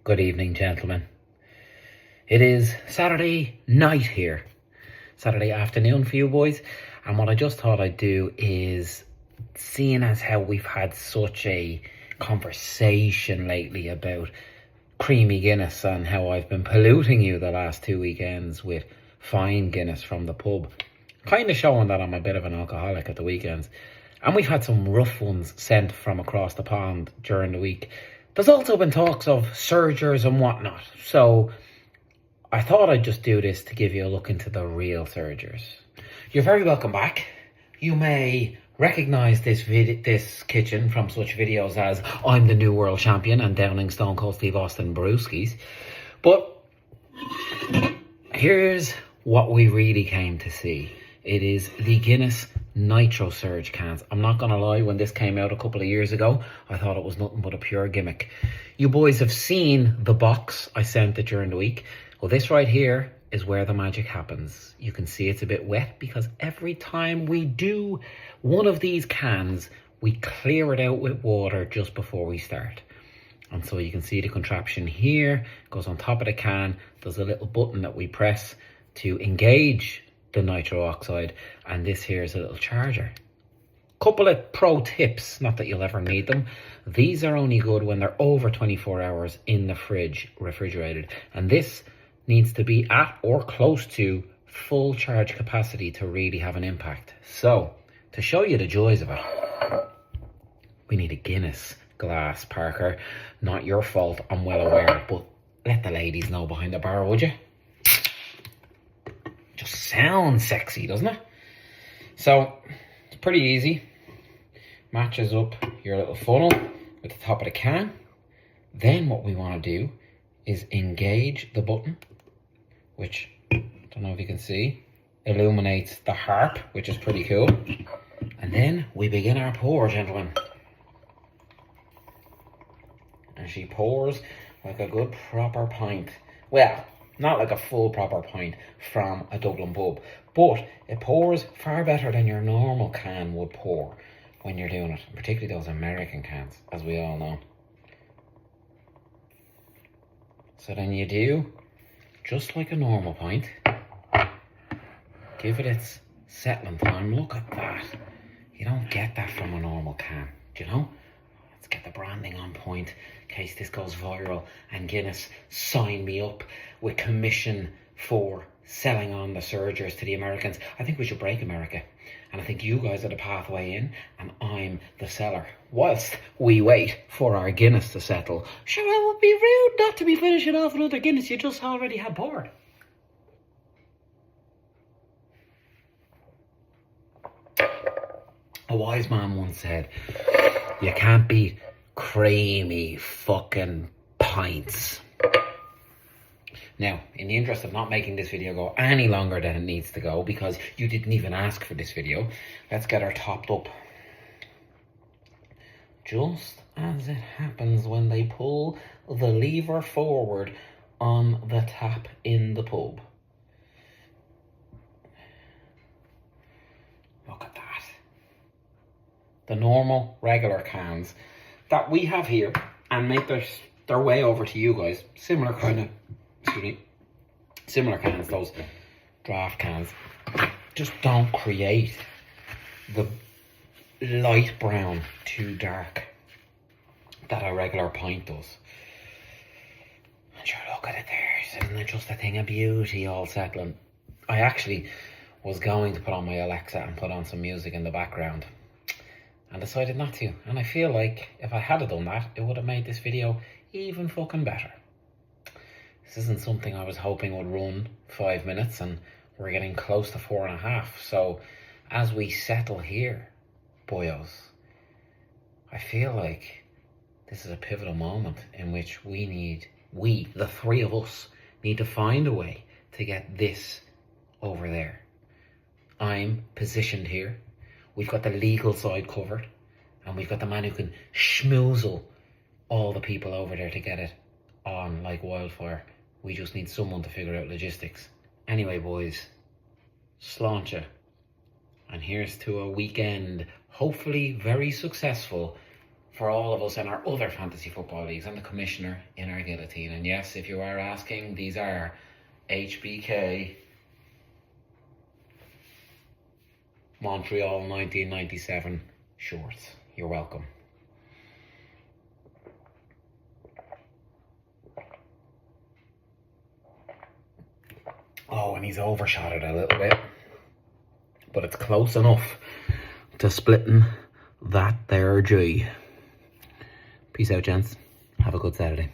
Good evening, gentlemen. It is Saturday night here. Saturday afternoon for you boys. And what I just thought I'd do is, seeing as how we've had such a conversation lately about creamy Guinness and how I've been polluting you the last 2 weekends with fine Guinness from the pub, kind of showing that I'm a bit of an alcoholic at the weekends. And we've had some rough ones sent from across the pond during the week. There's also been talks of surgers and whatnot. So I thought I'd just do this to give you a look into the real surgers. You're very welcome back. You may recognise this kitchen from such videos as I'm the new world champion and downing Stone Cold Steve Austin brewskis. But here's what we really came to see. It is the Guinness Nitro Surge cans. I'm not gonna lie, when this came out a couple of years ago, I thought it was nothing but a pure gimmick. You boys have seen the box I sent it during the week. Well, this right here is where the magic happens. You can see it's a bit wet because every time we do one of these cans, we clear it out with water just before we start. And so you can see the contraption here goes on top of the can. There's a little button that we press to engage the nitro oxide, and this here is a little charger. Couple of pro tips, not that you'll ever need them. These are only good when they're over 24 hours in the fridge, refrigerated, and this needs to be at or close to full charge capacity to really have an impact. So to show you the joys of it, we need a Guinness glass, Parker. Not your fault, I'm well aware, but let the ladies know behind the bar, would you? Just sounds sexy, doesn't it? So it's pretty easy. Matches up your little funnel with the top of the can. Then what we want to do is engage the button, which, don't know if you can see, illuminates the harp, which is pretty cool. And then we begin our pour, gentlemen. And she pours like a good proper pint. Well, not like a full proper pint from a Dublin pub, but it pours far better than your normal can would pour when you're doing it, particularly those American cans, as we all know. So then you do just like a normal pint. Give it its settling time. Look at that. You don't get that from a normal can, do you know? Let's get the branding on point in case this goes viral and Guinness sign me up with commission for selling on the surgers to the Americans. I think we should break America, and I think you guys are the pathway in and I'm the seller, whilst we wait for our Guinness to settle. Sure, it would be rude not to be finishing off another Guinness you just already had poured. A wise man once said, you can't beat creamy fucking pints. Now, in the interest of not making this video go any longer than it needs to go, because you didn't even ask for this video, let's get her topped up. Just as it happens when they pull the lever forward on the tap in the pub. Look at that. The normal, regular cans that we have here and make their way over to you guys. Similar kind of, similar cans, those draft cans, just don't create the light brown to dark that a regular pint does. And sure, look at it there. Isn't it just a thing of beauty all settling? I actually was going to put on my Alexa and put on some music in the background, and decided not to. And I feel like if I had done that, it would have made this video even fucking better. This isn't something I was hoping would run 5 minutes, and we're getting close to 4.5. So as we settle here, boyos, I feel like this is a pivotal moment in which we, the three of us, need to find a way to get this over there. I'm positioned here. We've got the legal side covered, and we've got the man who can schmoozle all the people over there to get it on like wildfire. We just need someone to figure out logistics. Anyway, boys, sláinte. And here's to a weekend, hopefully very successful, for all of us in our other fantasy football leagues. I'm the commissioner in our guillotine. And yes, if you are asking, these are HBK Montreal 1997 shorts. You're welcome. Oh, and he's overshot it a little bit. But it's close enough to splitting that there G. Peace out, gents. Have a good Saturday.